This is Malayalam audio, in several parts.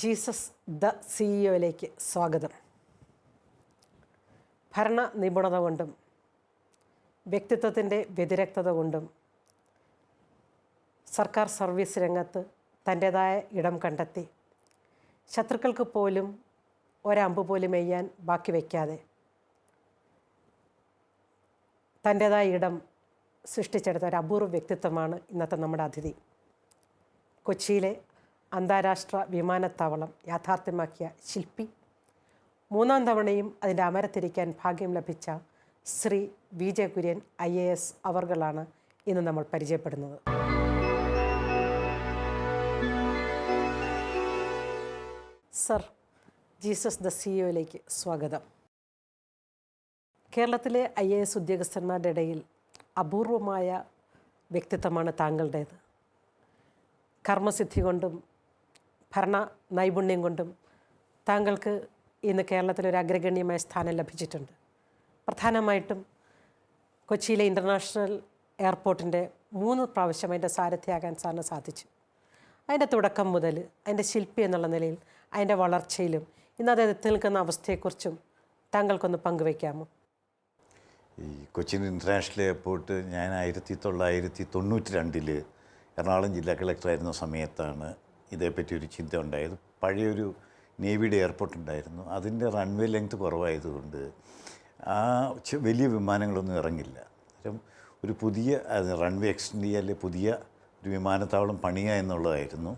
ജീസസ് ദ സിഇഒയിലേക്ക് സ്വാഗതം. ഭരണ നിപുണത കൊണ്ടും വ്യക്തിത്വത്തിൻ്റെ വ്യതിരക്തത കൊണ്ടും സർക്കാർ സർവീസ് രംഗത്ത് തൻ്റേതായ ഇടം കണ്ടെത്തി ശത്രുക്കൾക്ക് പോലും ഒരമ്പ് പോലും എയ്യാൻ ബാക്കി വയ്ക്കാതെ തൻ്റേതായ ഇടം സൃഷ്ടിച്ചെടുത്ത ഒരു അപൂർവ വ്യക്തിത്വമാണ് ഇന്നത്തെ നമ്മുടെ അതിഥി. കൊച്ചിയിലെ അന്താരാഷ്ട്ര വിമാനത്താവളം യാഥാർത്ഥ്യമാക്കിയ ശില്പി, മൂന്നാം തവണയും അതിൻ്റെ അമരത്തിരിക്കാൻ ഭാഗ്യം ലഭിച്ച ശ്രീ വിജയ കുര്യൻ IAS അവർകളാണ് ഇന്ന് നമ്മൾ പരിചയപ്പെടുന്നത്. സർ, ജീസസ് ദ സിഇഒയിലേക്ക് സ്വാഗതം. കേരളത്തിലെ IAS ഉദ്യോഗസ്ഥന്മാരുടെ ഇടയിൽ അപൂർവമായ വ്യക്തിത്വമാണ് താങ്കളുടേത്. കർമ്മസിദ്ധി കൊണ്ടും ഭരണ നൈപുണ്യം കൊണ്ടും താങ്കൾക്ക് ഇന്ന് കേരളത്തിലൊരു അഗ്രഗണ്യമായ സ്ഥാനം ലഭിച്ചിട്ടുണ്ട്. പ്രധാനമായിട്ടും കൊച്ചിയിലെ ഇൻ്റർനാഷണൽ എയർപോർട്ടിൻ്റെ 3 പ്രാവശ്യം അതിൻ്റെ സാരഥിയാകാൻ സാറിന് സാധിച്ചു. അതിൻ്റെ തുടക്കം മുതൽ അതിൻ്റെ ശില്പി എന്നുള്ള നിലയിൽ അതിൻ്റെ വളർച്ചയിലും ഇന്ന് അത് എത്തി നിൽക്കുന്ന അവസ്ഥയെക്കുറിച്ചും താങ്കൾക്കൊന്ന് പങ്കുവയ്ക്കാമോ? ഈ കൊച്ചിൻ ഇൻ്റർനാഷണൽ എയർപോർട്ട് ഞാൻ 1992 എറണാകുളം ജില്ലാ കളക്ടറായിരുന്ന സമയത്താണ് ഇതേപ്പറ്റി ഒരു ചിന്ത ഉണ്ടായത്. പഴയൊരു നേവിയുടെ എയർപോർട്ട് ഉണ്ടായിരുന്നു. അതിൻ്റെ റൺവേ ലെങ്ത് കുറവായതുകൊണ്ട് വലിയ വിമാനങ്ങളൊന്നും ഇറങ്ങില്ല. ഒരു പുതിയ റൺവേ എക്സ്റ്റെൻഡ് ചെയ്യാൻ പുതിയ ഒരു വിമാനത്താവളം പണിയുക എന്നുള്ളതായിരുന്നു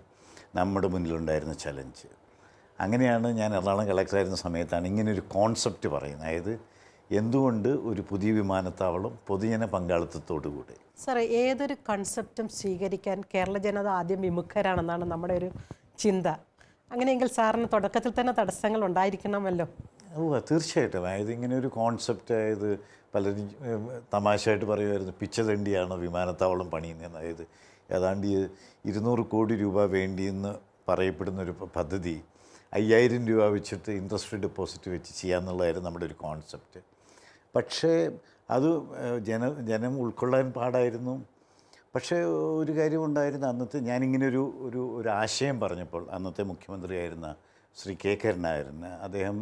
നമ്മുടെ മുന്നിലുണ്ടായിരുന്ന ചലഞ്ച്. അങ്ങനെയാണ് ഞാൻ എറണാകുളം കളക്ടറായിരുന്ന സമയത്താണ് ഇങ്ങനൊരു കോൺസെപ്റ്റ് പറയുന്നത്. അതായത് എന്തുകൊണ്ട് ഒരു പുതിയ വിമാനത്താവളം പൊതുജന പങ്കാളിത്തത്തോടു കൂടി. സാറേ, ഏതൊരു കൺസെപ്റ്റും സ്വീകരിക്കാൻ കേരള ജനത ആദ്യം വിമുഖരാണെന്നാണ് നമ്മുടെ ഒരു ചിന്ത. അങ്ങനെയെങ്കിൽ സാറിന് തുടക്കത്തിൽ തന്നെ തടസ്സങ്ങൾ ഉണ്ടായിരിക്കണമല്ലോ. തീർച്ചയായിട്ടും. അതായത് ഇങ്ങനെ ഒരു കോൺസെപ്റ്റ്, അതായത് പലരും തമാശയായിട്ട് പറയുമായിരുന്നു പിച്ചതണ്ടിയാണ് വിമാനത്താവളം പണിയുന്നത്. അതായത് ഏതാണ്ട് 200 കോടി രൂപ വേണ്ടിയെന്ന് പറയപ്പെടുന്നൊരു പദ്ധതി 5000 രൂപ വെച്ചിട്ട് ഇൻട്രസ്റ്റ് ഡെപ്പോസിറ്റ് വെച്ച് ചെയ്യാമെന്നുള്ളതായിരുന്നു നമ്മുടെ ഒരു കോൺസെപ്റ്റ്. പക്ഷേ അത് ജനം ഉൾക്കൊള്ളാൻ പാടായിരുന്നു. പക്ഷേ ഒരു കാര്യമുണ്ടായിരുന്നു. അന്നത്തെ ഞാനിങ്ങനെ ഒരു ആശയം പറഞ്ഞപ്പോൾ അന്നത്തെ മുഖ്യമന്ത്രിയായിരുന്ന ശ്രീ K കരുണാകരൻ അദ്ദേഹം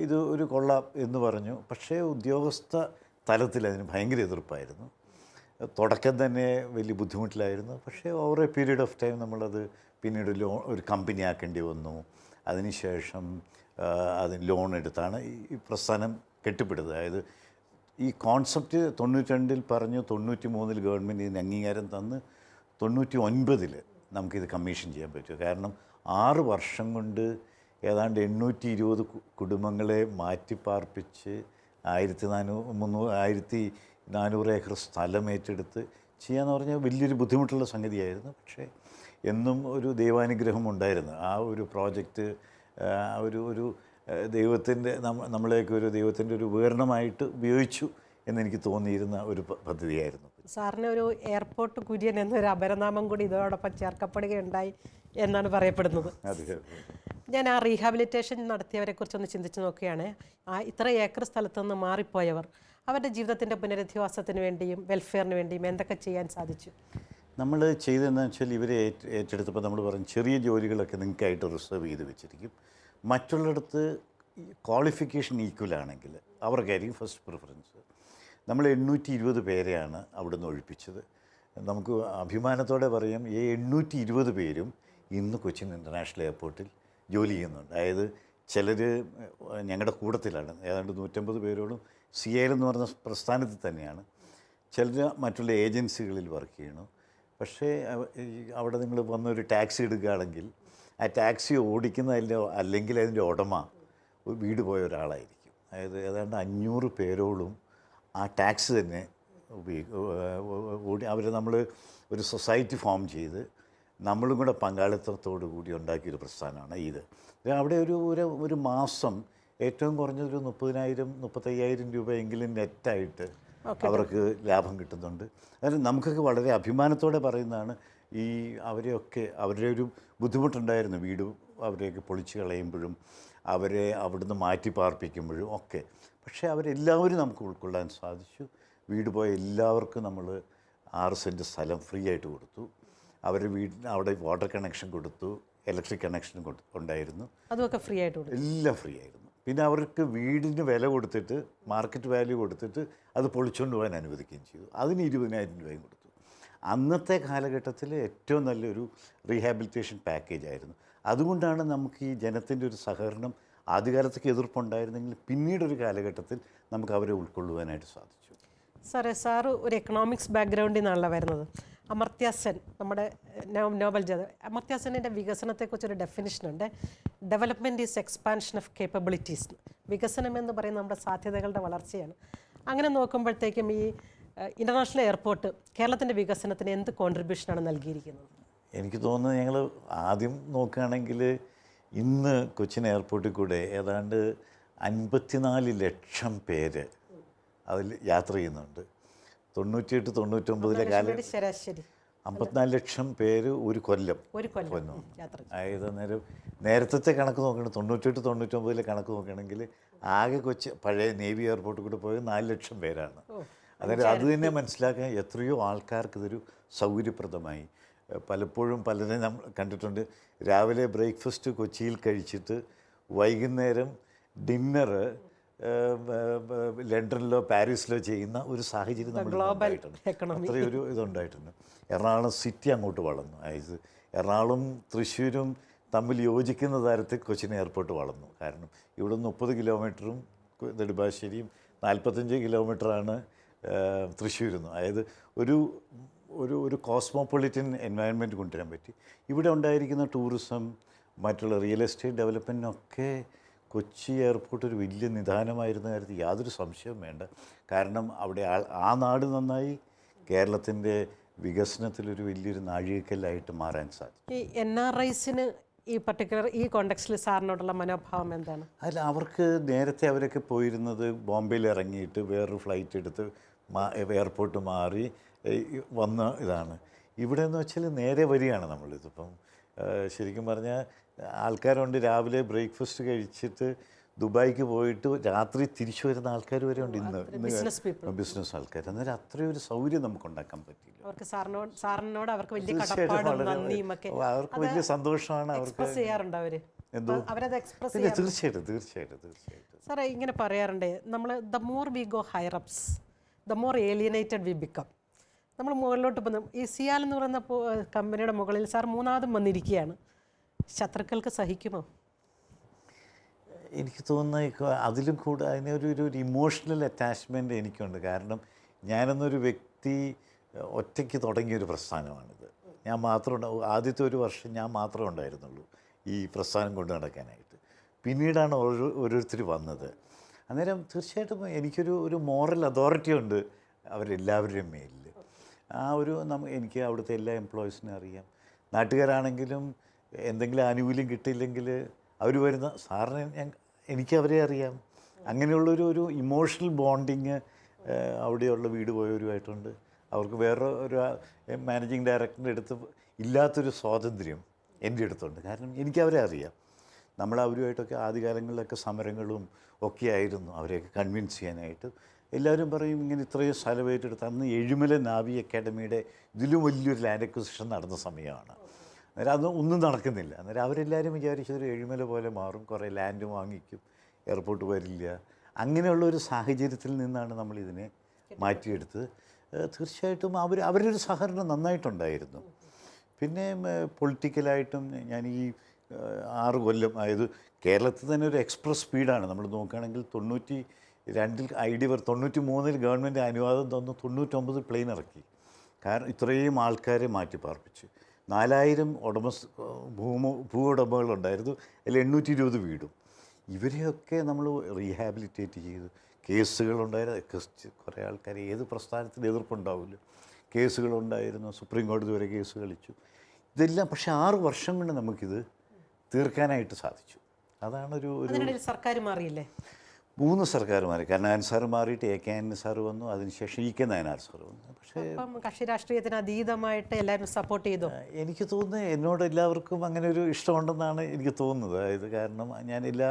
ഇത് ഒരു കൊള്ളാം എന്ന് പറഞ്ഞു. പക്ഷേ ഉദ്യോഗസ്ഥ തലത്തിൽ അതിന് ഭയങ്കര എതിർപ്പായിരുന്നു. തുടക്കം തന്നെ വലിയ ബുദ്ധിമുട്ടിലായിരുന്നു. പക്ഷേ over A period of time നമ്മളത് പിന്നീട് ഒരു കമ്പനി ആക്കേണ്ടി വന്നു. അതിനുശേഷം അതിന് ലോൺ എടുത്താണ് ഈ പ്രസ്ഥാനം കെട്ടിപ്പടുത്തത്. അതായത് ഈ കോൺസെപ്റ്റ് 92 പറഞ്ഞു, 93 ഗവൺമെൻറ് ഇതിന് അംഗീകാരം തന്ന് 99 നമുക്കിത് കമ്മീഷൻ ചെയ്യാൻ പറ്റും. കാരണം 6 വർഷം കൊണ്ട് ഏതാണ്ട് 820 കുടുംബങ്ങളെ മാറ്റിപ്പാർപ്പിച്ച് 1400 ഏക്കർ സ്ഥലം ഏറ്റെടുത്ത് ചെയ്യാന്ന് പറഞ്ഞാൽ വലിയൊരു ബുദ്ധിമുട്ടുള്ള സംഗതിയായിരുന്നു. പക്ഷേ എന്നും ഒരു ദൈവാനുഗ്രഹം ഉണ്ടായിരുന്നു. ആ ഒരു പ്രോജക്റ്റ് ഒരു ദൈവത്തിൻ്റെ നമ്മളെയൊക്കെ ഒരു ദൈവത്തിൻ്റെ ഒരു ഉപകരണമായിട്ട് ഉപയോഗിച്ചു എന്നെനിക്ക് തോന്നിയിരുന്ന ഒരു പദ്ധതിയായിരുന്നു. സാറിന് ഒരു എയർപോർട്ട് കുര്യൻ എന്നൊരു അപരനാമം കൂടി ഇതോടൊപ്പം ചേർക്കപ്പെടുകയുണ്ടായി എന്നാണ് പറയപ്പെടുന്നത്. അതെ. ഞാൻ ആ റീഹാബിലിറ്റേഷൻ നടത്തിയവരെ കുറിച്ചൊന്ന് ചിന്തിച്ച് നോക്കുകയാണ്. ഇത്ര ഏക്കർ സ്ഥലത്ത് നിന്ന് മാറിപ്പോയവർ അവരുടെ ജീവിതത്തിൻ്റെ പുനരധിവാസത്തിന് വേണ്ടിയും വെൽഫെയറിന് വേണ്ടിയും എന്തൊക്കെ ചെയ്യാൻ സാധിച്ചു? നമ്മൾ ചെയ്തതെന്ന് വെച്ചാൽ ഇവരെ ഏറ്റെടുത്തപ്പോൾ നമ്മൾ പറഞ്ഞു ചെറിയ ജോലികളൊക്കെ നിങ്ങൾക്കായിട്ട് റിസർവ് ചെയ്ത് വെച്ചിരിക്കും. മറ്റുള്ളിടത്ത് ക്വാളിഫിക്കേഷൻ ഈക്വൽ ആണെങ്കിൽ അവർക്കായിരിക്കും ഫസ്റ്റ് പ്രിഫറൻസ്. നമ്മൾ 820 പേരെയാണ് അവിടുന്ന് ഒഴിപ്പിച്ചത്. നമുക്ക് അഭിമാനത്തോടെ പറയാം, ഈ 820 പേരും ഇന്ന് കൊച്ചിൻ ഇൻ്റർനാഷണൽ എയർപോർട്ടിൽ ജോലി ചെയ്യുന്നുണ്ട്. അതായത് ചിലർ ഞങ്ങളുടെ കൂട്ടത്തിലാണ്. ഏതാണ്ട് 150 പേരോടും CIL എന്ന് പറഞ്ഞ പ്രസ്ഥാനത്തിൽ തന്നെയാണ്. ചിലർ മറ്റുള്ള ഏജൻസികളിൽ വർക്ക് ചെയ്യണം. പക്ഷേ അവിടെ നിങ്ങൾ വന്നൊരു ടാക്സി എടുക്കുകയാണെങ്കിൽ ആ ടാക്സി ഓടിക്കുന്നതിൻ്റെ അല്ലെങ്കിൽ അതിൻ്റെ ഉടമ വീട് പോയ ഒരാളായിരിക്കും. അതായത് ഏതാണ്ട് 500 പേരോളം ആ ടാക്സി തന്നെ അവരെ നമ്മൾ ഒരു സൊസൈറ്റി ഫോം ചെയ്ത് നമ്മളും കൂടെ പങ്കാളിത്തത്തോടു കൂടി ഉണ്ടാക്കിയൊരു പ്രസ്ഥാനമാണ് ഇത്. അവിടെ ഒരു മാസം ഏറ്റവും കുറഞ്ഞൊരു 30,000-35,000 രൂപയെങ്കിലും നെറ്റായിട്ട് അവർക്ക് ലാഭം കിട്ടുന്നുണ്ട്. അതായത് നമുക്കൊക്കെ വളരെ അഭിമാനത്തോടെ പറയുന്നതാണ്. അവരെയൊക്കെ അവരുടെ ഒരു ബുദ്ധിമുട്ടുണ്ടായിരുന്നു. വീട് അവരെയൊക്കെ പൊളിച്ച് കളയുമ്പോഴും അവരെ അവിടുന്ന് മാറ്റി പാർപ്പിക്കുമ്പോഴും ഒക്കെ. പക്ഷേ അവരെല്ലാവരും നമുക്ക് ഉൾക്കൊള്ളാൻ സാധിച്ചു. വീട് പോയ എല്ലാവർക്കും നമ്മൾ 6 സെൻറ്റ് സ്ഥലം ഫ്രീ ആയിട്ട് കൊടുത്തു. അവരുടെ വീട്ടിൽ അവിടെ വാട്ടർ കണക്ഷൻ കൊടുത്തു. ഇലക്ട്രിക് കണക്ഷൻ ഉണ്ടായിരുന്നു. അതുമൊക്കെ ഫ്രീ ആയിട്ട് കൊടുക്കും. എല്ലാം ഫ്രീ ആയിരുന്നു. പിന്നെ അവർക്ക് വീടിന് വില കൊടുത്തിട്ട് മാർക്കറ്റ് വാല്യൂ കൊടുത്തിട്ട് അത് പൊളിച്ചുകൊണ്ട് പോകാൻ അനുവദിക്കുകയും ചെയ്തു. അതിന് 20,000 രൂപയും കൊടുത്തു. അന്നത്തെ കാലഘട്ടത്തിൽ ഏറ്റവും നല്ലൊരു റീഹാബിലിറ്റേഷൻ പാക്കേജ് ആയിരുന്നു. അതുകൊണ്ടാണ് നമുക്ക് ഈ ജനത്തിൻ്റെ ഒരു സഹകരണം ആദ്യകാലത്തൊക്കെ എതിർപ്പുണ്ടായിരുന്നെങ്കിൽ പിന്നീടൊരു കാലഘട്ടത്തിൽ നമുക്ക് അവരെ ഉൾക്കൊള്ളുവാനായിട്ട് സാധിച്ചു. സാറ് ഒരു എക്കണോമിക്സ് ബാക്ക്ഗ്രൗണ്ടിൽ നിന്നാണല്ലോ വരുന്നത്. അമർത്യ സെൻ, നമ്മുടെ നോബൽ ജേതാവ്. അമർത്യ സെന്നിൻ്റെ വികസനത്തെക്കുറിച്ചൊരു ഡെഫിനിഷനുണ്ട്. Development is expansion of capabilities. വികസനം എന്ന് പറയുന്നത് നമ്മുടെ സാധ്യതകളുടെ വളർച്ചയാണ്. അങ്ങനെ നോക്കുമ്പോഴത്തേക്കും ഈ ഇൻ്റർനാഷണൽ എയർപോർട്ട് കേരളത്തിൻ്റെ വികസനത്തിന് എന്ത് കോൺട്രിബ്യൂഷനാണ് നൽകിയിരിക്കുന്നത്? എനിക്ക് തോന്നുന്നത് ഞങ്ങൾ ആദ്യം നോക്കുകയാണെങ്കിൽ ഇന്ന് കൊച്ചിൻ എയർപോർട്ടിൽ കൂടെ ഏതാണ്ട് 54 ലക്ഷം പേര് അതിൽ യാത്ര ചെയ്യുന്നുണ്ട്. 98-99 കാലം ശരാശരി 54 ലക്ഷം പേര് ഒരു കൊല്ലം വന്നു. അതായത് നേരത്തെ കണക്ക് നോക്കുകയാണെങ്കിൽ 98-99 കണക്ക് നോക്കുകയാണെങ്കിൽ ആകെ പഴയ നേവി എയർപോർട്ടിൽ കൂടെ പോയത് 4 ലക്ഷം പേരാണ്. അതായത് അത് തന്നെ മനസ്സിലാക്കാൻ എത്രയോ ആൾക്കാർക്ക് ഇതൊരു സൗകര്യപ്രദമായി. പലപ്പോഴും പലരും നമ്മൾ കണ്ടിട്ടുണ്ട്, രാവിലെ ബ്രേക്ക്ഫാസ്റ്റ് കൊച്ചിയിൽ കഴിച്ചിട്ട് വൈകുന്നേരം ഡിന്നറ് ലണ്ടനിലോ പാരീസിലോ ചെയ്യുന്ന ഒരു സാഹചര്യം നമ്മൾ അത്രയൊരു ഇതുണ്ടായിട്ടുണ്ട്. എറണാകുളം സിറ്റി അങ്ങോട്ട് വളർന്നു. അതായത് എറണാകുളം തൃശ്ശൂരും തമ്മിൽ യോജിക്കുന്ന തരത്തിൽ കൊച്ചിൻ എയർപോർട്ട് വളർന്നു. കാരണം ഇവിടെ 30 കിലോമീറ്ററും നെടുമ്പാശ്ശേരിയും 45 കിലോമീറ്ററാണ് തൃശ്ശൂരിൽ നിന്ന്. അതായത് ഒരു ഒരു ഒരു കോസ്മോപൊളിറ്റൻ എൻവയൺമെൻറ്റ് കൊണ്ടുവരാൻ പറ്റി. ഇവിടെ ഉണ്ടായിരിക്കുന്ന ടൂറിസം, മറ്റുള്ള റിയൽ എസ്റ്റേറ്റ് ഡെവലപ്മെൻറ്റിനൊക്കെ കൊച്ചി എയർപോർട്ട് ഒരു വലിയ നിദാനമായിരുന്ന കാര്യത്തിൽ യാതൊരു സംശയവും വേണ്ട. കാരണം അവിടെ ആ നാട് നന്നായി കേരളത്തിൻ്റെ വികസനത്തിലൊരു വലിയൊരു നാഴികക്കല്ലായിട്ട് മാറാൻ സാധിക്കും. ഈ NRIസിന് ഈ പർട്ടിക്കുലർ ഈ കോണ്ടെക്സ്റ്റിൽ സാറിനോടുള്ള മനോഭാവം എന്താണ്? അല്ല, അവർക്ക് നേരത്തെ അവരൊക്കെ പോയിരുന്നത് ബോംബെയിൽ ഇറങ്ങിയിട്ട് വേറൊരു ഫ്ലൈറ്റ് എടുത്ത് എയർപോർട്ട് മാറി വന്ന ഇതാണ്. ഇവിടെ എന്ന് വെച്ചാൽ നേരെ വരികയാണ് നമ്മളിതിപ്പം. ശരിക്കും പറഞ്ഞാൽ ആൾക്കാരുണ്ട് രാവിലെ ബ്രേക്ക്ഫാസ്റ്റ് കഴിച്ചിട്ട് ദുബായിക്ക് പോയിട്ട് രാത്രി തിരിച്ചു വരുന്ന ആൾക്കാർ വരെ ഉണ്ട് ഇന്ന് ബിസിനസ് ആൾക്കാർ. അന്നേരം അത്രയും ഒരു സൗകര്യം നമുക്ക് ഉണ്ടാക്കാൻ പറ്റില്ല. അവർക്ക് സാറിനോട് അവർക്ക് വലിയ അവർക്ക് വലിയ സന്തോഷമാണ്. അവർക്ക് എന്തോ തീർച്ചയായിട്ടും സാറേ ഇങ്ങനെ പറയാറുണ്ട്, നമ്മൾ the more we go higher ups the more alienated we become. നമ്മൾ മുകളിലോട്ട് പോകുന്ന ഈ സിയാൽ എന്ന് പറയുന്ന കമ്പനിയുടെ മുകളിൽ സാർ മൂന്നാമതും വന്നിരിക്കുകയാണ്. ശത്രുക്കൾക്ക് സഹിക്കുമോ? എനിക്ക് തോന്നുന്നത് അതിലും കൂടെ അതിനൊരു ഇമോഷണൽ അറ്റാച്ച്മെൻറ്റ് എനിക്കുണ്ട്. കാരണം ഞാനെന്നൊരു വ്യക്തി ഒറ്റയ്ക്ക് തുടങ്ങിയൊരു പ്രസ്ഥാനമാണിത്. ഞാൻ മാത്രം ആദ്യത്തെ ഒരു വർഷം ഞാൻ മാത്രമേ ഉണ്ടായിരുന്നുള്ളൂ ഈ പ്രസ്ഥാനം കൊണ്ട് നടക്കാനായിട്ട്. പിന്നീടാണ് ഓരോരുത്തർ വന്നത്. അന്നേരം തീർച്ചയായിട്ടും എനിക്കൊരു മോറൽ അതോറിറ്റി ഉണ്ട് അവരെല്ലാവരുടെയും മേലിൽ. എനിക്ക് അവിടുത്തെ എല്ലാ എംപ്ലോയീസിനും അറിയാം. നാട്ടുകാരാണെങ്കിലും എന്തെങ്കിലും ആനുകൂല്യം കിട്ടിയില്ലെങ്കിൽ അവർ വരുന്ന സാറിന് എനിക്ക് അവരെ അറിയാം. അങ്ങനെയുള്ളൊരു ഇമോഷണൽ ബോണ്ടിങ് അവിടെയുള്ള വീട് പോയവരുമായിട്ടുണ്ട്. അവർക്ക് വേറെ ഒരു മാനേജിങ് ഡയറക്ടറിൻ്റെ അടുത്ത് ഇല്ലാത്തൊരു സ്വാതന്ത്ര്യം എൻ്റെ അടുത്തുണ്ട്. കാരണം എനിക്കവരെ അറിയാം. നമ്മൾ അവരുമായിട്ടൊക്കെ ആദ്യകാലങ്ങളിലൊക്കെ സമരങ്ങളും ഒക്കെ ആയിരുന്നു അവരെയൊക്കെ കൺവിൻസ് ചെയ്യാനായിട്ട്. എല്ലാവരും പറയും ഇങ്ങനെ ഇത്രയും സ്ഥലം ഏറ്റെടുത്ത്. അന്ന് എഴുമല നാവി അക്കാഡമിയുടെ ഇതിലും വലിയൊരു ലാൻഡ് അക്വിസിഷൻ നടന്ന സമയമാണ്. അന്നേരം അത് ഒന്നും നടക്കുന്നില്ല. അന്നേരം അവരെല്ലാവരും വിചാരിച്ചൊരു എഴുമല പോലെ മാറും, കുറേ ലാൻഡ് വാങ്ങിക്കും, എയർപോർട്ട് വരില്ല. അങ്ങനെയുള്ളൊരു സാഹചര്യത്തിൽ നിന്നാണ് നമ്മളിതിനെ മാറ്റിയെടുത്ത്. തീർച്ചയായിട്ടും അവരുടെ ഒരു സഹകരണം നന്നായിട്ടുണ്ടായിരുന്നു. പിന്നെ പൊളിറ്റിക്കലായിട്ടും ഞാൻ ഈ 6 കൊല്ലം, അതായത് കേരളത്തിൽ തന്നെ ഒരു എക്സ്പ്രസ് സ്പീഡാണ്. നമ്മൾ നോക്കുകയാണെങ്കിൽ 92 93 ഗവൺമെൻറ് അനുവാദം തന്നു, 99 പ്ലെയിൻ ഇറക്കി. കാരണം ഇത്രയും ആൾക്കാരെ മാറ്റി പാർപ്പിച്ചു. 4000 ഭൂ ഉടമകളുണ്ടായിരുന്നു. അതിൽ 820 വീടും. ഇവരെയൊക്കെ നമ്മൾ റീഹാബിലിറ്റേറ്റ് ചെയ്തു. കേസുകളുണ്ടായിരുന്നു. കുറേ ആൾക്കാർ ഏത് പ്രസ്ഥാനത്തിന് എതിർപ്പുണ്ടാവില്ല. കേസുകളുണ്ടായിരുന്നു. സുപ്രീം കോടതി വരെ കേസ് കളിച്ചു. ഇതെല്ലാം പക്ഷേ 6 വർഷം കൊണ്ട് നമുക്കിത് തീർക്കാനായിട്ട് സാധിച്ചു. അതാണൊരു സർക്കാർ മാറിയില്ലേ? 3 സർക്കാർ മാറി. കരുണാകരൻ സാർ മാറിയിട്ട് AK ആന്റണി സാർ വന്നു. അതിനുശേഷം EK നായനാർ സാർ വന്നു. പക്ഷേ കക്ഷി രാഷ്ട്രീയത്തിന് അതീതമായിട്ട് എല്ലാവരും സപ്പോർട്ട് ചെയ്തു. എനിക്ക് തോന്നുന്നത് എന്നോട് എല്ലാവർക്കും അങ്ങനെ ഒരു ഇഷ്ടമുണ്ടെന്നാണ് എനിക്ക് തോന്നുന്നത്. അതായത് കാരണം ഞാൻ എല്ലാ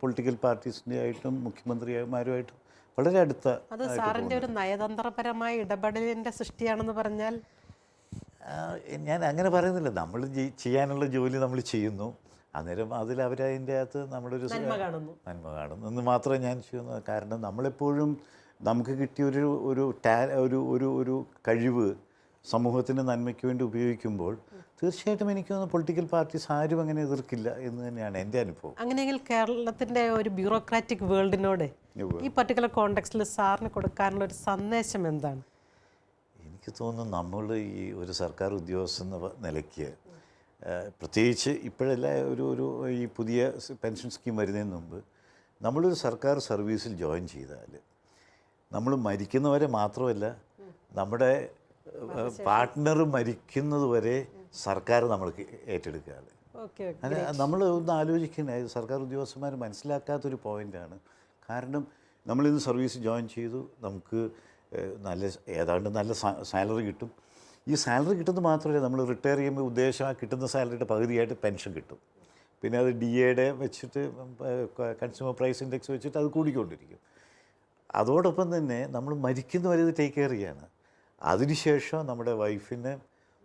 പൊളിറ്റിക്കൽ പാർട്ടീസിൻ്റെ ആയിട്ടും മുഖ്യമന്ത്രിമാരുമായിട്ടും വളരെ അടുത്ത. അത് സാറിൻ്റെ ഒരു നയതന്ത്രപരമായ ഇടപെടലിൻ്റെ സൃഷ്ടിയാണെന്ന് പറഞ്ഞാൽ ഞാൻ അങ്ങനെ പറയുന്നില്ല. നമ്മൾ ചെയ്യാനുള്ള ജോലി നമ്മൾ ചെയ്യുന്നു. അന്നേരം അതിൽ അവരതിൻ്റെ അകത്ത് നമ്മളൊരു നന്മ കാണുന്നു. നന്മ കാണുന്നു എന്ന് മാത്രമേ ഞാൻ ചെയ്യുന്നത്. കാരണം നമ്മളെപ്പോഴും നമുക്ക് കിട്ടിയ ഒരു ഒരു കഴിവ് സമൂഹത്തിൻ്റെ നന്മയ്ക്ക് വേണ്ടി ഉപയോഗിക്കുമ്പോൾ തീർച്ചയായിട്ടും എനിക്ക് തോന്നുന്നു പൊളിറ്റിക്കൽ പാർട്ടീസ് ആരും അങ്ങനെ എതിർക്കില്ല എന്ന് തന്നെയാണ് എൻ്റെ അനുഭവം. അങ്ങനെയെങ്കിൽ കേരളത്തിൻ്റെ ഒരു ബ്യൂറോക്രാറ്റിക് വേൾഡിനോട് ഈ പർട്ടിക്കുലർ കോണ്ടെക്സ്റ്റിൽ സാറിന് കൊടുക്കാനുള്ള ഒരു സന്ദേശം എന്താണ്? എനിക്ക് തോന്നുന്നു നമ്മൾ ഈ ഒരു സർക്കാർ ഉദ്യോഗസ്ഥൻ എന്ന നിലയ്ക്ക് പ്രത്യേകിച്ച് ഇപ്പോഴല്ല ഒരു ഈ പുതിയ പെൻഷൻ സ്കീം വരുന്നതിന് മുമ്പ് നമ്മളൊരു സർക്കാർ സർവീസിൽ ജോയിൻ ചെയ്താൽ നമ്മൾ മരിക്കുന്നവരെ മാത്രമല്ല നമ്മുടെ പാർട്ട്ണർ മരിക്കുന്നത് വരെ സർക്കാർ നമ്മൾക്ക് ഏറ്റെടുക്കുകയാണ്. അല്ല, നമ്മൾ ഒന്ന് ആലോചിക്കുന്നത് സർക്കാർ ഉദ്യോഗസ്ഥന്മാർ മനസ്സിലാക്കാത്തൊരു പോയിൻ്റാണ്. കാരണം നമ്മളിന്ന് സർവീസ് ജോയിൻ ചെയ്തു, നമുക്ക് ഏതാണ്ട് നല്ല സാലറി കിട്ടും. ഈ സാലറി കിട്ടുന്നത് മാത്രമല്ല, നമ്മൾ റിട്ടയർ ചെയ്യുമ്പോൾ ഉദ്ദേശം കിട്ടുന്ന സാലറിയുടെ പകുതിയായിട്ട് പെൻഷൻ കിട്ടും. പിന്നെ അത് DA വെച്ചിട്ട് കൺസ്യൂമർ പ്രൈസ് ഇൻഡെക്സ് വെച്ചിട്ട് അത് കൂടിക്കൊണ്ടിരിക്കും. അതോടൊപ്പം തന്നെ നമ്മൾ മരിക്കുന്നവരെ ഇത് ടേക്ക് കെയർ ചെയ്യാണ്. അതിനുശേഷം നമ്മുടെ വൈഫിനെ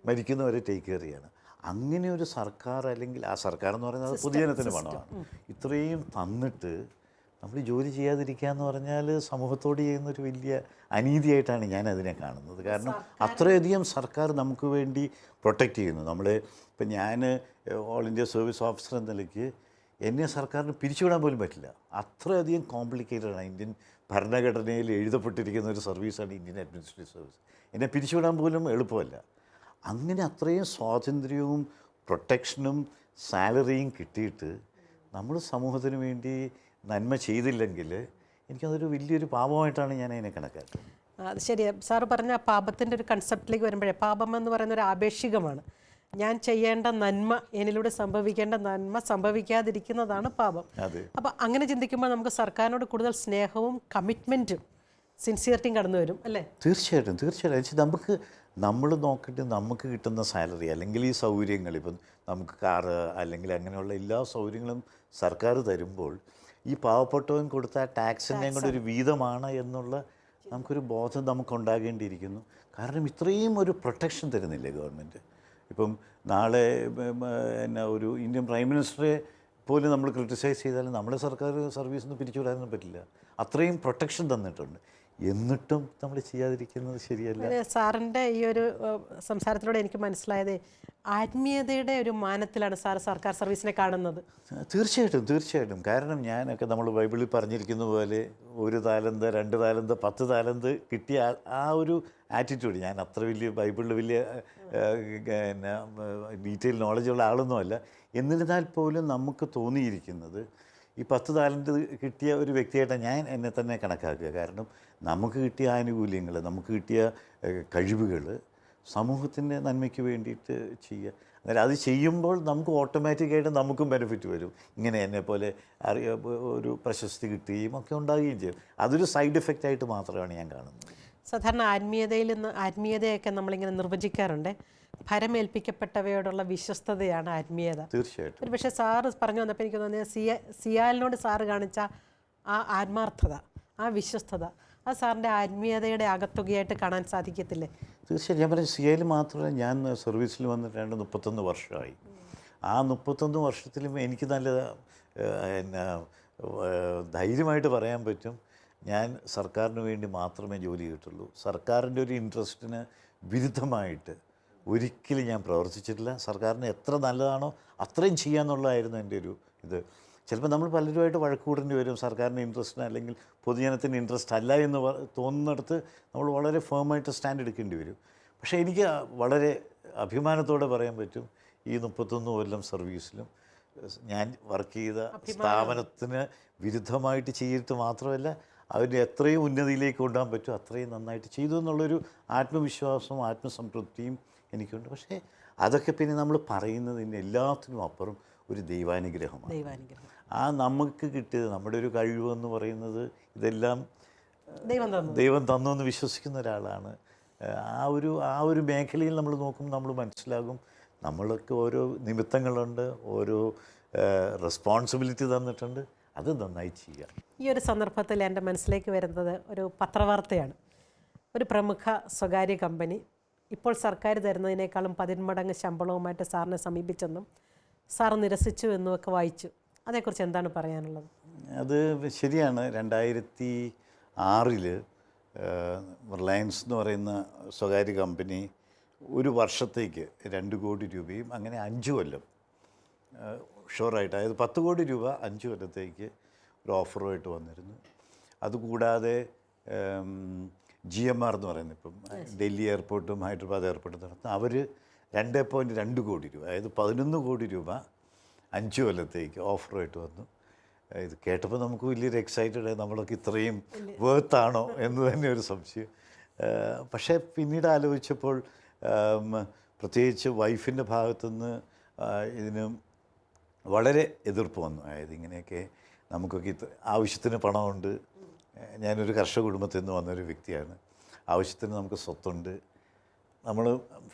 മരിക്കുന്നവരെ ടേക്ക് കെയർ ചെയ്യാണ്. അങ്ങനെ ഒരു സർക്കാർ, അല്ലെങ്കിൽ ആ സർക്കാർ എന്ന് പറയുന്നത് പൊതുജനത്തിന് പണമാണ്. ഇത്രയും തന്നിട്ട് നമ്മൾ ജോലി ചെയ്യാതിരിക്കുക എന്ന് പറഞ്ഞാൽ സമൂഹത്തോട് ചെയ്യുന്നൊരു വലിയ അനീതിയായിട്ടാണ് ഞാൻ അതിനെ കാണുന്നത്. കാരണം അത്രയധികം സർക്കാർ നമുക്ക് വേണ്ടി പ്രൊട്ടക്റ്റ് ചെയ്യുന്നു. ഇപ്പം ഞാൻ ഓൾ ഇന്ത്യ സർവീസ് ഓഫീസർ എന്ന നിലയ്ക്ക് എന്നെ സർക്കാരിന് പിരിച്ചുവിടാൻ പോലും പറ്റില്ല. അത്രയധികം കോംപ്ലിക്കേറ്റഡാണ്. ഇന്ത്യൻ ഭരണഘടനയിൽ എഴുതപ്പെട്ടിരിക്കുന്ന ഒരു സർവീസാണ് ഇന്ത്യൻ അഡ്മിനിസ്ട്രേറ്റീവ് സർവീസ്. എന്നെ പിരിച്ചുവിടാൻ പോലും എളുപ്പമല്ല. അങ്ങനെ അത്രയും സ്വാതന്ത്ര്യവും പ്രൊട്ടക്ഷനും സാലറിയും കിട്ടിയിട്ട് നമ്മൾ സമൂഹത്തിന് വേണ്ടി നന്മ ചെയ്തില്ലെങ്കിൽ എനിക്കതൊരു വലിയൊരു പാപമായിട്ടാണ് ഞാൻ അതിനെ കണക്കാക്കുന്നത്. അത് ശരിയാണ്. സാറ് പറഞ്ഞ പാപത്തിൻ്റെ ഒരു കൺസെപ്റ്റിലേക്ക് വരുമ്പോഴേ, പാപം എന്ന് പറയുന്ന ഒരു ആപേക്ഷികമാണ്. ഞാൻ ചെയ്യേണ്ട നന്മ, എന്നിലൂടെ സംഭവിക്കേണ്ട നന്മ സംഭവിക്കാതിരിക്കുന്നതാണ് പാപം. അപ്പം അങ്ങനെ ചിന്തിക്കുമ്പോൾ നമുക്ക് സർക്കാരിനോട് കൂടുതൽ സ്നേഹവും കമ്മിറ്റ്മെൻറ്റും സിൻസിയറിറ്റിയും കടന്നു വരും അല്ലേ? തീർച്ചയായിട്ടും തീർച്ചയായിട്ടും. നമ്മൾ നോക്കിയിട്ട് നമുക്ക് കിട്ടുന്ന സാലറി അല്ലെങ്കിൽ ഈ സൗകര്യങ്ങൾ, ഇപ്പം നമുക്ക് കാറ് അല്ലെങ്കിൽ അങ്ങനെയുള്ള എല്ലാ സൗകര്യങ്ങളും സർക്കാർ തരുമ്പോൾ ഈ പാവപ്പെട്ടവൻ കൊടുത്ത ടാക്സിൻ്റെയും കൂടെ ഒരു വീതമാണ് എന്നുള്ള നമുക്കൊരു ബോധം നമുക്കുണ്ടാകേണ്ടിയിരിക്കുന്നു. കാരണം ഇത്രയും ഒരു പ്രൊട്ടക്ഷൻ തരുന്നില്ലേ ഗവൺമെൻറ്? ഇപ്പം നാളെ ഒരു ഇന്ത്യൻ പ്രൈം മിനിസ്റ്ററെ പോലും നമ്മൾ ക്രിട്ടിസൈസ് ചെയ്താലും നമ്മുടെ സർക്കാർ സർവീസിൽ നിന്ന് പിരിച്ചുവിടാനൊന്നും പറ്റില്ല. അത്രയും പ്രൊട്ടക്ഷൻ തന്നിട്ടുണ്ട്. എന്നിട്ടും നമ്മൾ ചെയ്യാതിരിക്കുന്നത് ശരിയല്ല. സാറിൻ്റെ ഈ ഒരു സംസാരത്തിലൂടെ എനിക്ക് മനസ്സിലായത് ആത്മീയതയുടെ ഒരു മാനത്തിലാണ് സാർ സർക്കാർ സർവീസിനെ കാണുന്നത്. തീർച്ചയായിട്ടും. കാരണം ഞാനൊക്കെ നമ്മൾ ബൈബിളിൽ പറഞ്ഞിരിക്കുന്ന പോലെ 1 താലന്ത് 2 താലന്ത് 10 താലന്ത് കിട്ടിയ ആ ഒരു ആറ്റിറ്റ്യൂഡ്, ഞാൻ അത്ര വലിയ ബൈബിളിൽ വലിയ ഡീറ്റെയിൽ നോളജുള്ള ആളൊന്നുമല്ല. എന്നിരുന്നാൽ പോലും നമുക്ക് തോന്നിയിരിക്കുന്നത് ഈ 10 താലന്ത് കിട്ടിയ ഒരു വ്യക്തിയായിട്ടാണ് ഞാൻ എന്നെ തന്നെ കണക്കാക്കുക. കാരണം നമുക്ക് കിട്ടിയ ആനുകൂല്യങ്ങൾ, നമുക്ക് കിട്ടിയ കഴിവുകൾ സമൂഹത്തിൻ്റെ നന്മയ്ക്ക് വേണ്ടിയിട്ട് ചെയ്യുക. അന്നേരം അത് ചെയ്യുമ്പോൾ നമുക്ക് ഓട്ടോമാറ്റിക്കായിട്ട് നമുക്കും ബെനിഫിറ്റ് വരും. ഇങ്ങനെ എന്നെപ്പോലെ ഒരു പ്രശസ്തി കിട്ടുകയും ഒക്കെ ഉണ്ടാകുകയും ചെയ്യും. അതൊരു സൈഡ് എഫക്റ്റ് ആയിട്ട് മാത്രമാണ് ഞാൻ കാണുന്നത്. സാധാരണ ആത്മീയതയൊക്കെ നമ്മളിങ്ങനെ നിർവചിക്കാറുണ്ട്. ഭരമേൽപ്പിക്കപ്പെട്ടവയോടുള്ള വിശ്വസ്തതയാണ് ആത്മീയത. തീർച്ചയായിട്ടും. ഒരു പക്ഷേ സാറ് പറഞ്ഞു വന്നപ്പോൾ എനിക്ക് തോന്നിയത് സിയാലിനോട് സാറ് കാണിച്ച ആ ആത്മാർത്ഥത, ആ വിശ്വസ്തത, ആ സാറിൻ്റെ ആത്മീയതയുടെ അകത്തുകയായിട്ട് കാണാൻ സാധിക്കത്തില്ലേ? തീർച്ചയായും. ഞാൻ പറഞ്ഞ സിയയിൽ മാത്രമല്ല, ഞാൻ സർവീസിൽ വന്നിട്ട് 31 വർഷമായി. ആ 31 വർഷത്തിലും എനിക്ക് നല്ല ധൈര്യമായിട്ട് പറയാൻ പറ്റും, ഞാൻ സർക്കാരിന് വേണ്ടി മാത്രമേ ജോലി ചെയ്തിട്ടുള്ളൂ. സർക്കാരിൻ്റെ ഒരു ഇൻട്രസ്റ്റിന് വിരുദ്ധമായിട്ട് ഒരിക്കലും ഞാൻ പ്രവർത്തിച്ചിട്ടില്ല. സർക്കാരിന് എത്ര നല്ലതാണോ അത്രയും ചെയ്യാന്നുള്ളതായിരുന്നു എൻ്റെ ഒരു ഇത്. ചിലപ്പോൾ നമ്മൾ പലരുമായിട്ട് വഴക്ക് കൂടേണ്ടി വരും. സർക്കാരിൻ്റെ ഇൻട്രസ്റ്റിന് അല്ലെങ്കിൽ പൊതുജനത്തിൻ്റെ ഇൻട്രസ്റ്റ് അല്ല എന്ന് തോന്നുന്നിടത്ത് നമ്മൾ വളരെ ഫേമായിട്ട് സ്റ്റാൻഡ് എടുക്കേണ്ടി വരും. പക്ഷേ എനിക്ക് വളരെ അഭിമാനത്തോടെ പറയാൻ പറ്റും, ഈ 31 കൊല്ലം സർവീസിലും ഞാൻ വർക്ക് ചെയ്ത സ്ഥാപനത്തിന് വിരുദ്ധമായിട്ട് ചെയ്തിട്ട് മാത്രമല്ല, അതിന് എത്രയും ഉന്നതിയിലേക്ക് കൊണ്ടുപോകാൻ പറ്റും അത്രയും നന്നായിട്ട് ചെയ്തു എന്നുള്ളൊരു ആത്മവിശ്വാസവും ആത്മസംതൃപ്തിയും എനിക്കുണ്ട്. പക്ഷേ അതൊക്കെ പിന്നെ നമ്മൾ പറയുന്നതിന് എല്ലാത്തിനും അപ്പുറം ഒരു ദൈവാനുഗ്രഹമാണ്. ആ നമുക്ക് കിട്ടിയത് നമ്മുടെ ഒരു കഴിവെന്ന് പറയുന്നത് ഇതെല്ലാം ദൈവം തന്നു എന്ന് വിശ്വസിക്കുന്ന ഒരാളാണ്. ആ ഒരു മേഖലയിൽ നമ്മൾ നോക്കുമ്പോൾ നമ്മൾ മനസ്സിലാകും, നമ്മൾക്ക് ഓരോ നിമിത്തങ്ങളുണ്ട്, ഓരോ റെസ്പോൺസിബിലിറ്റി തന്നിട്ടുണ്ട്, അത് നന്നായി ചെയ്യാം. ഈ ഒരു സന്ദർഭത്തിൽ എൻ്റെ മനസ്സിലേക്ക് വരുന്നത് ഒരു പത്രവാർത്തയാണ്. ഒരു പ്രമുഖ സ്വകാര്യ കമ്പനി ഇപ്പോൾ സർക്കാർ തരുന്നതിനേക്കാളും 10 മടങ്ങ് ശമ്പളവുമായിട്ട് സാറിനെ സമീപിച്ചെന്നും സാർ നിരസിച്ചു എന്നുമൊക്കെ വായിച്ചു. അതേക്കുറിച്ച് എന്താണ് പറയാനുള്ളത്? അത് ശരിയാണ്. 2006 റിലയൻസ് എന്ന് പറയുന്ന സ്വകാര്യ കമ്പനി ഒരു വർഷത്തേക്ക് 2 കോടി രൂപയും അങ്ങനെ 5 കൊല്ലം ഷുവറായിട്ട്, അതായത് 10 കോടി രൂപ 5 കൊല്ലത്തേക്ക് ഒരു ഓഫറുമായിട്ട് വന്നിരുന്നു. അതുകൂടാതെ GMR എന്ന് പറയുന്നത് ഇപ്പം ഡൽഹി എയർപോർട്ടും ഹൈദരാബാദ് എയർപോർട്ടും നടത്തുന്ന അവർ 2.2 കോടി രൂപ, അതായത് 11 കോടി രൂപ 5 കൊല്ലത്തേക്ക് ഓഫറുമായിട്ട് വന്നു. ഇത് കേട്ടപ്പോൾ നമുക്ക് വലിയൊരു എക്സൈറ്റഡ്, നമ്മളൊക്കെ ഇത്രയും വേർത്താണോ എന്ന് തന്നെ ഒരു സംശയം. പക്ഷേ പിന്നീട് ആലോചിച്ചപ്പോൾ പ്രത്യേകിച്ച് വൈഫിൻ്റെ ഭാഗത്തുനിന്ന് ഇതിന് വളരെ എതിർപ്പ് വന്നു. അതായത് ഇങ്ങനെയൊക്കെ നമുക്കൊക്കെ ആവശ്യത്തിന് പണമുണ്ട്, ഞാനൊരു കർഷക കുടുംബത്തിൽ നിന്ന് വന്നൊരു വ്യക്തിയാണ്, ആവശ്യത്തിന് നമുക്ക് സ്വത്തുണ്ട്, നമ്മൾ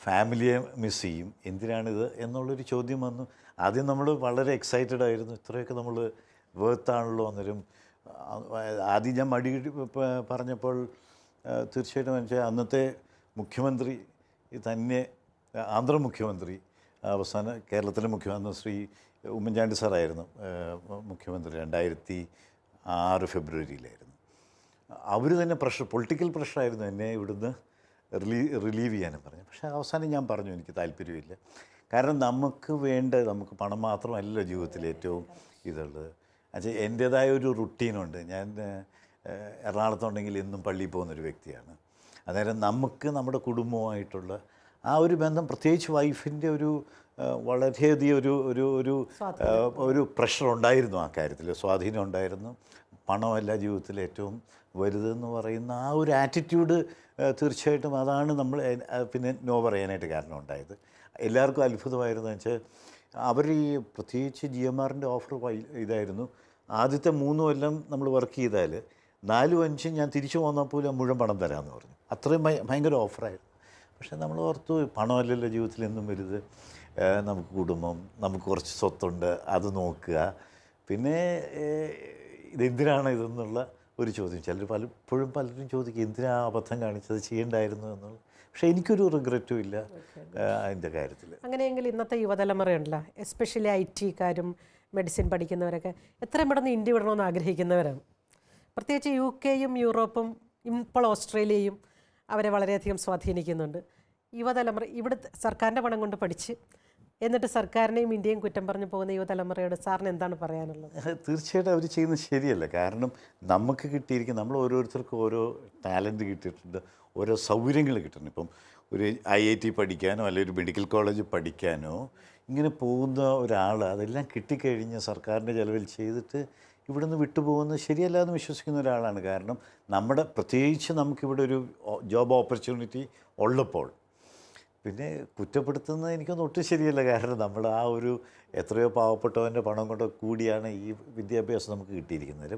ഫാമിലിയെ മിസ് ചെയ്യും, എന്തിനാണിത് എന്നുള്ളൊരു ചോദ്യം വന്നു. ആദ്യം നമ്മൾ വളരെ എക്സൈറ്റഡ് ആയിരുന്നു, ഇത്രയൊക്കെ നമ്മൾ വേർത്താണല്ലോ. അന്നേരം ആദ്യം ഞാൻ മടി പറഞ്ഞപ്പോൾ തീർച്ചയായിട്ടും വെച്ചാൽ അന്നത്തെ മുഖ്യമന്ത്രി തന്നെ, ആന്ധ്ര മുഖ്യമന്ത്രി, അവസാനം കേരളത്തിലെ മുഖ്യമന്ത്രി ശ്രീ ഉമ്മൻചാണ്ടി സാറായിരുന്നു മുഖ്യമന്ത്രി. 2006 ഫെബ്രുവരിയിലായിരുന്നു. അവർ തന്നെ പൊളിറ്റിക്കൽ പ്രഷറായിരുന്നു എന്നെ ഇവിടുന്ന് റിലീവ് ചെയ്യാനും പറഞ്ഞു. പക്ഷേ അവസാനം ഞാൻ പറഞ്ഞു എനിക്ക് താല്പര്യമില്ല. കാരണം നമുക്ക് പണം മാത്രമല്ല ജീവിതത്തിൽ ഏറ്റവും ഇതുള്ളത്. എന്നുവെച്ചാൽ എൻ്റേതായ ഒരു റുട്ടീനുണ്ട്. ഞാൻ എറണാകുളത്തുണ്ടെങ്കിൽ എന്നും പള്ളിയിൽ പോകുന്നൊരു വ്യക്തിയാണ്. അന്നേരം നമുക്ക് നമ്മുടെ കുടുംബവുമായിട്ടുള്ള ആ ഒരു ബന്ധം, പ്രത്യേകിച്ച് വൈഫിൻ്റെ ഒരു വളരെയധികം ഒരു പ്രഷർ ഉണ്ടായിരുന്നു, ആ കാര്യത്തിൽ സ്വാധീനം ഉണ്ടായിരുന്നു. പണമല്ല ജീവിതത്തിൽ ഏറ്റവും വലുതെന്ന് പറയുന്ന ആ ഒരു ആറ്റിറ്റ്യൂഡ് തീർച്ചയായിട്ടും അതാണ് നമ്മൾ പിന്നെ നോ പറയാനായിട്ട് കാരണം ഉണ്ടായത്. എല്ലാവർക്കും അത്ഭുതമായിരുന്നു. വെച്ചാൽ അവർ ഈ പ്രത്യേകിച്ച് GMRൻ്റെ ഓഫർ ഇതായിരുന്നു, ആദ്യത്തെ 3 കൊല്ലം നമ്മൾ വർക്ക് ചെയ്താൽ 4-5 ഞാൻ തിരിച്ചു പോന്നപ്പോൾ മുഴുവൻ പണം തരാമെന്ന് പറഞ്ഞു. അത്രയും ഭയങ്കര ഓഫറായിരുന്നു. പക്ഷേ നമ്മൾ ഓർത്തു പണമല്ലല്ലോ ജീവിതത്തിൽ എന്നും വലുത്, നമുക്ക് കുടുംബം, നമുക്ക് കുറച്ച് സ്വത്തുണ്ട്, അത് നോക്കുക, പിന്നെ ഇതെന്തിനാണ് ഇതെന്നുള്ള ഒരു ചോദ്യം. പലരും ചോദിക്കും എന്തിനാ അബദ്ധം കാണിച്ചത്, ചെയ്യേണ്ടായിരുന്നു എന്നുള്ളത്. പക്ഷേ എനിക്കൊരു റിഗ്രറ്റും ഇല്ല അതിൻ്റെ കാര്യത്തിൽ. അങ്ങനെയെങ്കിൽ ഇന്നത്തെ യുവതലമുറയുണ്ടല്ലോ, എസ്പെഷ്യലി IT-കാരും മെഡിസിൻ പഠിക്കുന്നവരൊക്കെ എത്രയും പെട്ടെന്ന് ഇന്ത്യ വിടണമെന്ന് ആഗ്രഹിക്കുന്നവരാണ്. പ്രത്യേകിച്ച് UK-യും യൂറോപ്പും ഇപ്പോൾ ഓസ്ട്രേലിയയും അവരെ വളരെയധികം സ്വാധീനിക്കുന്നുണ്ട്. യുവതലമുറ ഇവിടെ സർക്കാരിൻ്റെ പണം കൊണ്ട് പഠിച്ച് എന്നിട്ട് സർക്കാരിനെയും ഇന്ത്യയും കുറ്റം പറഞ്ഞു പോകുന്ന യുവതലമുറയോട് സാറിന് എന്താണ് പറയാനുള്ളത്? തീർച്ചയായിട്ടും അവർ ചെയ്യുന്നത് ശരിയല്ല. കാരണം നമുക്ക് കിട്ടിയിരിക്കുന്ന, നമ്മൾ ഓരോരുത്തർക്കും ഓരോ ടാലൻറ്റ് കിട്ടിയിട്ടുണ്ട്, ഓരോ സൗകര്യങ്ങൾ കിട്ടുന്നുണ്ട്. ഇപ്പം ഒരു IIT പഠിക്കാനോ അല്ലെങ്കിൽ ഒരു മെഡിക്കൽ കോളേജ് പഠിക്കാനോ ഇങ്ങനെ പോകുന്ന ഒരാൾ അതെല്ലാം കിട്ടിക്കഴിഞ്ഞ് സർക്കാരിൻ്റെ ചിലവിൽ ചെയ്തിട്ട് ഇവിടുന്ന് വിട്ടുപോകുന്നത് ശരിയല്ല എന്ന് വിശ്വസിക്കുന്ന ഒരാളാണ്. കാരണം പ്രത്യേകിച്ച് നമുക്കിവിടെ ഒരു ജോബ് ഓപ്പർച്യൂണിറ്റി ഉള്ളപ്പോൾ പിന്നെ കുറ്റപ്പെടുത്തുന്നത് എനിക്കൊന്നും ഒട്ടും ശരിയല്ല. കാരണം നമ്മൾ ആ ഒരു എത്രയോ പാവപ്പെട്ടവൻ്റെ പണം കൊണ്ട് കൂടിയാണ് ഈ വിദ്യാഭ്യാസം നമുക്ക് കിട്ടിയിരിക്കുന്നത്.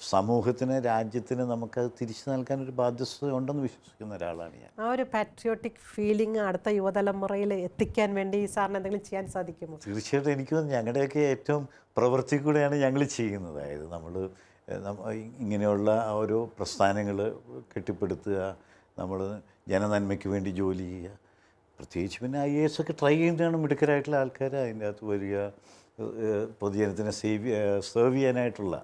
സമൂഹത്തിന്, രാജ്യത്തിന് നമുക്കത് തിരിച്ചു നൽകാനൊരു ബാധ്യത ഉണ്ടെന്ന് വിശ്വസിക്കുന്ന ഒരാളാണ് ഞാൻ. ആ ഒരു പാട്രിയോട്ടിക് ഫീലിംഗ് അടുത്ത യുവതലമുറയിൽ എത്തിക്കാൻ വേണ്ടി സാറിന് എന്തെങ്കിലും ചെയ്യാൻ സാധിക്കുമോ? തീർച്ചയായിട്ടും എനിക്ക് ഞങ്ങളുടെയൊക്കെ ഏറ്റവും പ്രവൃത്തി കൂടെയാണ് ഞങ്ങൾ ചെയ്യുന്നത്. അതായത് നമ്മൾ ഇങ്ങനെയുള്ള ഓരോ പ്രസ്ഥാനങ്ങൾ കെട്ടിപ്പടുത്തുക, നമ്മൾ ജനനന്മയ്ക്ക് വേണ്ടി ജോലി ചെയ്യുക. പ്രത്യേകിച്ച് പിന്നെ IAS ഒക്കെ ട്രൈ ചെയ്യുന്നതാണ് മിടുക്കരായിട്ടുള്ള ആൾക്കാർ അതിൻ്റെ അകത്ത് വരിക, പൊതുജനത്തിനെ സെർവ് ചെയ്യാനായിട്ടുള്ള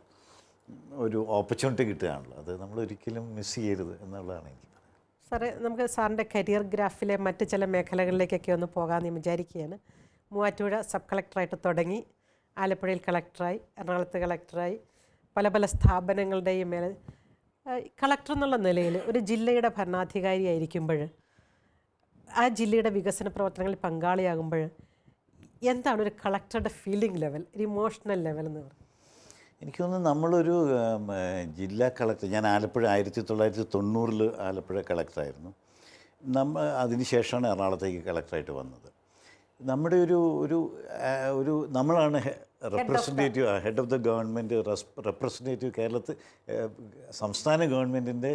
ഒരു ഓപ്പർച്യൂണിറ്റി കിട്ടുകയാണല്ലോ. അത് നമ്മൾ ഒരിക്കലും മിസ് ചെയ്യരുത് എന്നുള്ളതാണ് എനിക്ക് പറയുന്നത്. സാറേ, നമുക്ക് സാറിൻ്റെ കരിയർ ഗ്രാഫിലെ മറ്റ് ചില മേഖലകളിലേക്കൊക്കെ ഒന്ന് പോകാമെന്ന് വിചാരിക്കുകയാണ്. മൂവാറ്റുപുഴ സബ് കളക്ടറായിട്ട് തുടങ്ങി, ആലപ്പുഴയിൽ കളക്ടറായി, എറണാകുളത്ത് കളക്ടറായി, പല സ്ഥാപനങ്ങളുടെയും മേലെ കളക്ടർ എന്നുള്ള നിലയിൽ ഒരു ജില്ലയുടെ ഭരണാധികാരിയായിരിക്കുമ്പോൾ, ആ ജില്ലയുടെ വികസന പ്രവർത്തനങ്ങളിൽ പങ്കാളിയാകുമ്പോൾ എന്താണ് ഒരു കളക്ടറുടെ ഫീലിംഗ് ലെവൽ, ഒരു ഇമോഷണൽ ലെവൽ എന്ന് പറയുന്നത്? എനിക്ക് തോന്നുന്നു നമ്മളൊരു ജില്ലാ കളക്ടർ, ഞാൻ ആലപ്പുഴ 1990 ആലപ്പുഴ കളക്ടറായിരുന്നു. അതിന് ശേഷമാണ് എറണാകുളത്തേക്ക് കളക്ടറായിട്ട് വന്നത്. നമ്മുടെ ഒരു നമ്മളാണ് representative, head of the government, representative കേരളത്തിൽ സംസ്ഥാന ഗവൺമെൻറ്റിൻ്റെ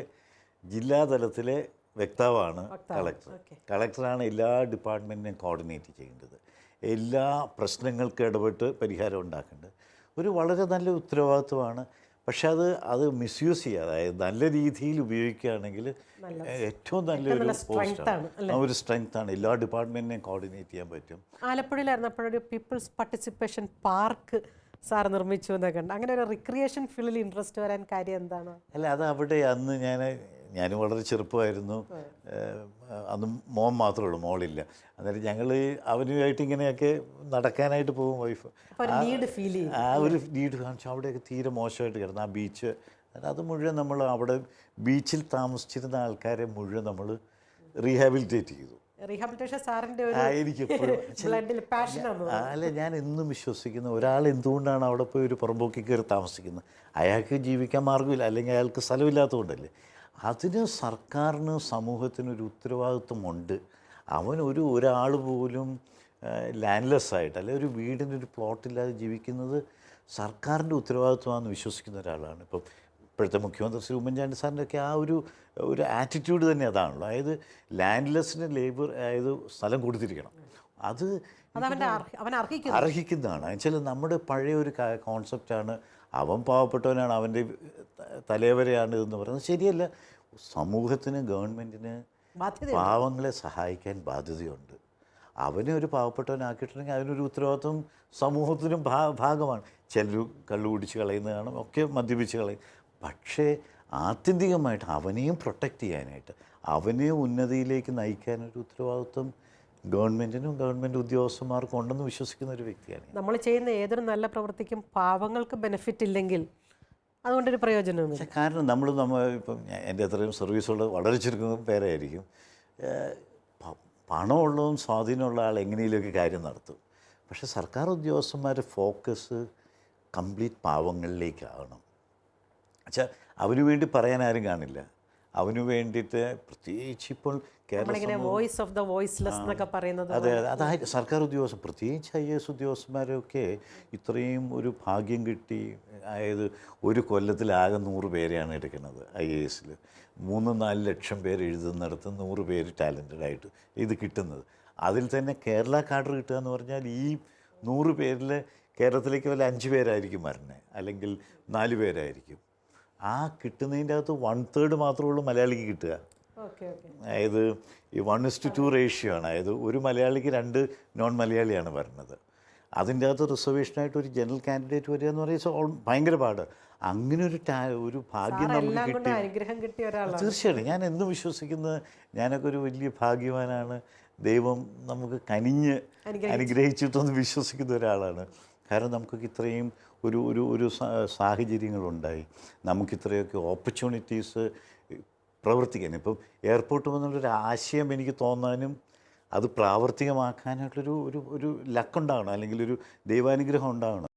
ജില്ലാതലത്തിലെ വ്യക്താവാണ് കളക്ടർ. കളക്ടറാണ് എല്ലാ ഡിപ്പാർട്ട്മെൻറ്റിനെയും കോർഡിനേറ്റ് ചെയ്യേണ്ടത്, എല്ലാ പ്രശ്നങ്ങൾക്ക് ഇടപെട്ട് പരിഹാരം ഉണ്ടാക്കേണ്ടത്. ഒരു വളരെ നല്ല ഉത്തരവാദിത്വമാണ്. പക്ഷെ അത് മിസ്യൂസ് ചെയ്യുക, അതായത് നല്ല രീതിയിൽ ഉപയോഗിക്കുകയാണെങ്കിൽ ഏറ്റവും നല്ലൊരു പോസ്റ്റാണ്, ഒരു സ്ട്രെങ്ത്താണ്. എല്ലാ ഡിപ്പാർട്ട്മെൻറ്റിനെയും കോർഡിനേറ്റ് ചെയ്യാൻ പറ്റും. ആലപ്പുഴയിലായിരുന്നപ്പോഴൊരു പീപ്പിൾസ് പാർട്ടിസിപ്പേഷൻ പാർക്ക് സാർ നിർമ്മിച്ചു എന്നൊക്കെ ഉണ്ട്. അങ്ങനെ ഒരു റിക്രിയേഷൻ ഫീൽഡിൽ ഇൻട്രസ്റ്റ് വരാൻ കാര്യം എന്താണ്? അല്ല, അത് അവിടെ അന്ന് ഞാൻ വളരെ ചെറുപ്പമായിരുന്നു. അന്ന് മോൻ മാത്രമേ ഉള്ളൂ, മോളില്ല. അന്നേരം ഞങ്ങൾ അവനുമായിട്ട് ഇങ്ങനെയൊക്കെ നടക്കാനായിട്ട് പോകും. വൈഫ് ആ ഒരു നീഡ് കാണിച്ചു. അവിടെയൊക്കെ തീരെ മോശമായിട്ട് കിടന്നു ആ ബീച്ച്. അത് മുഴുവൻ നമ്മൾ അവിടെ ബീച്ചിൽ താമസിച്ചിരുന്ന ആൾക്കാരെ മുഴുവൻ നമ്മൾ റീഹാബിലിറ്റേറ്റ് ചെയ്തു. റീഹാബിലിറ്റേഷൻ സാറിൻ്റെ അല്ല, ഞാൻ എന്നും വിശ്വസിക്കുന്ന ഒരാൾ എന്തുകൊണ്ടാണ് അവിടെ പോയി ഒരു പുറമ്പോക്കി കയറി താമസിക്കുന്നത്? അയാൾക്ക് ജീവിക്കാൻ മാർഗ്ഗമില്ല, അല്ലെങ്കിൽ അയാൾക്ക് സ്ഥലമില്ലാത്തതുകൊണ്ടല്ലേ. അതിന് സർക്കാരിന് സമൂഹത്തിനൊരു ഉത്തരവാദിത്വമുണ്ട്. ഒരാൾ പോലും ലാൻഡ്ലെസ് ആയിട്ട്, അല്ലെങ്കിൽ ഒരു വീടിനൊരു പ്ലോട്ടില്ലാതെ ജീവിക്കുന്നത് സർക്കാരിൻ്റെ ഉത്തരവാദിത്വമാണെന്ന് വിശ്വസിക്കുന്ന ഒരാളാണ്. ഇപ്പോഴത്തെ മുഖ്യമന്ത്രി ശ്രീ ഉമ്മൻചാണ്ടി സാറിൻ്റെ ഒക്കെ ആ ഒരു ആറ്റിറ്റ്യൂഡ് തന്നെ അതാണല്ലോ. അതായത് ലാൻഡ്ലെസ്സിന് ലേബർ, അതായത് സ്ഥലം കൊടുത്തിരിക്കണം, അത് അർഹിക്കുന്നതാണ്. എന്നുവെച്ചാൽ നമ്മുടെ പഴയ ഒരു കോൺസെപ്റ്റാണ്, അവൻ പാവപ്പെട്ടവനാണ്, അവൻ്റെ തലവരെയാണ് എന്ന് പറയുന്നത് ശരിയല്ല. സമൂഹത്തിന്, ഗവൺമെൻറ്റിന് പാവങ്ങളെ സഹായിക്കാൻ ബാധ്യതയുണ്ട്. അവനെ ഒരു പാവപ്പെട്ടവനാക്കിയിട്ടുണ്ടെങ്കിൽ അതിനൊരു ഉത്തരവാദിത്വം സമൂഹത്തിനും ഭാഗമാണ്. ചിലർ കള്ളു കുടിച്ച് കളയുന്നതാണ്, ഒക്കെ മദ്യപിച്ച് കളയും. പക്ഷേ ആത്യന്തികമായിട്ട് അവനെയും പ്രൊട്ടക്റ്റ് ചെയ്യാനായിട്ട്, അവനെയും ഉന്നതിയിലേക്ക് നയിക്കാനൊരു ഉത്തരവാദിത്വം ഗവൺമെൻറ്റിനും ഗവൺമെൻറ് ഉദ്യോഗസ്ഥന്മാർക്കും ഉണ്ടെന്ന് വിശ്വസിക്കുന്ന ഒരു വ്യക്തിയാണ്. നമ്മൾ ചെയ്യുന്ന ഏതൊരു നല്ല പ്രവൃത്തിക്കും പാവങ്ങൾക്ക് ബെനിഫിറ്റ് ഇല്ലെങ്കിൽ അതുകൊണ്ടൊരു പ്രയോജനമില്ല. കാരണം ഇപ്പം എൻ്റെ അത്രയും സർവീസുള്ള വളരെ ചുരുക്കം പേരായിരിക്കും. പണമുള്ളതും സ്വാധീനമുള്ള ആൾ എങ്ങനെയൊക്കെ കാര്യം നടത്തും. പക്ഷേ സർക്കാർ ഉദ്യോഗസ്ഥന്മാരുടെ ഫോക്കസ് കംപ്ലീറ്റ് പാവങ്ങളിലേക്കാകണം. വെച്ചാൽ അവന് വേണ്ടി പറയാൻ ആരും കാണില്ല. അവന് വേണ്ടിയിട്ട് പ്രത്യേകിച്ച് ഇപ്പോൾ വോയിസ് ഓഫ് ദ വോയിസ്ലെസ് എന്നൊക്കെ പറയുന്നത്. അതെ, അതായത് സർക്കാർ ഉദ്യോഗസ്ഥർ, പ്രത്യേകിച്ച് IAS ഉദ്യോഗസ്ഥന്മാരൊക്കെ ഇത്രയും ഒരു ഭാഗ്യം കിട്ടി. അതായത് ഒരു കൊല്ലത്തിലാകെ 100 പേരെയാണ് എടുക്കുന്നത്. IASൽ 3-4 ലക്ഷം പേര് എഴുതുന്നിടത്ത് 100 പേര് ടാലൻറ്റഡ് ആയിട്ട് ഇത് കിട്ടുന്നത്. അതിൽ തന്നെ കേരള കാഡർ കിട്ടുക എന്ന് പറഞ്ഞാൽ ഈ 100 പേരിൽ കേരളത്തിലേക്ക് വല്ല 5 പേരായിരിക്കും വരണേ, അല്ലെങ്കിൽ 4 പേരായിരിക്കും. ആ കിട്ടുന്നതിൻ്റെ അകത്ത് 1/3 മാത്രമേ ഉള്ളൂ മലയാളിക്ക് കിട്ടുക. അതായത് ഈ 1:2 റേഷ്യോ ആണ്. അതായത് ഒരു മലയാളിക്ക് 2 നോൺ മലയാളിയാണ് വരുന്നത്. അതിൻ്റെ അകത്ത് റിസർവേഷനായിട്ട് ഒരു ജനറൽ കാൻഡിഡേറ്റ് വരിക എന്ന് പറയുന്നത് ഭയങ്കര പാട്. അങ്ങനെ ഒരു ഭാഗ്യം നമുക്ക് കിട്ടി. തീർച്ചയായിട്ടും ഞാൻ എന്നും വിശ്വസിക്കുന്നത് ഞാനൊക്കെ ഒരു വലിയ ഭാഗ്യവാനാണ്, ദൈവം നമുക്ക് കനിഞ്ഞ് അനുഗ്രഹിച്ചിട്ടൊന്ന് വിശ്വസിക്കുന്ന ഒരാളാണ്. കാരണം നമുക്കൊക്കെ ഇത്രയും ഒരു സാഹചര്യങ്ങളുണ്ടായി, നമുക്കിത്രയൊക്കെ ഓപ്പർച്യൂണിറ്റീസ് പ്രവർത്തിക്കാൻ. ഇപ്പം എയർപോർട്ട് വന്നുള്ളൊരു ആശയം എനിക്ക് തോന്നാനും അത് പ്രാവർത്തികമാക്കാനായിട്ടുള്ളൊരു ലക്കുണ്ടാകണം, അല്ലെങ്കിൽ ഒരു ദൈവാനുഗ്രഹം ഉണ്ടാകണം.